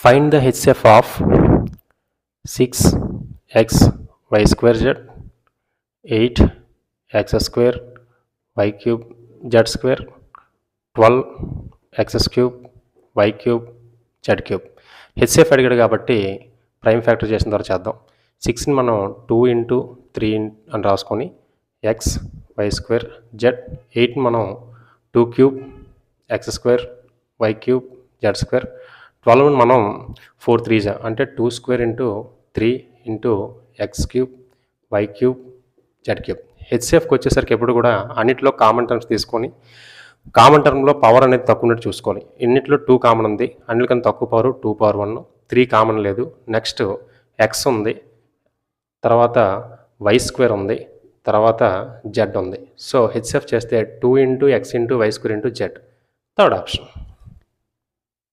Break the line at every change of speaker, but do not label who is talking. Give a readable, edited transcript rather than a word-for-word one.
Find the HCF of 6x y square z, 8x square y cube z square, 12x cube y cube z cube. HCF అడిగాడు కాబట్టి prime factor చేసిన తర్వాత చేద్దాం. 6ని మనం 2 into 3 అని రాసుకొని ఎక్స్ వై స్క్వేర్ జెడ్, 8ని మనం 2 cube X square Y cube Z square, 12ని మనం 4 3 అంటే 2 square into 3 into X cube Y cube Z cube. హెచ్సిఎఫ్కి వచ్చేసరికి ఎప్పుడు కూడా అన్నింటిలో కామన్ టర్మ్స్ తీసుకొని కామన్ టర్మ్లో పవర్ అనేది తక్కువ ఉన్నట్టు చూసుకోవాలి. ఇన్నిట్లో 2 కామన్ ఉంది, అన్నిటికన్నా తక్కువ పవర్ 2 పవర్ 1, 3 కామన్ లేదు. నెక్స్ట్ ఎక్స్ ఉంది, తర్వాత వై స్క్వేర్ ఉంది, తర్వాత జెడ్ ఉంది. సో హెచ్సిఎఫ్ చేస్తే 2 into X into Y square into Z, third option.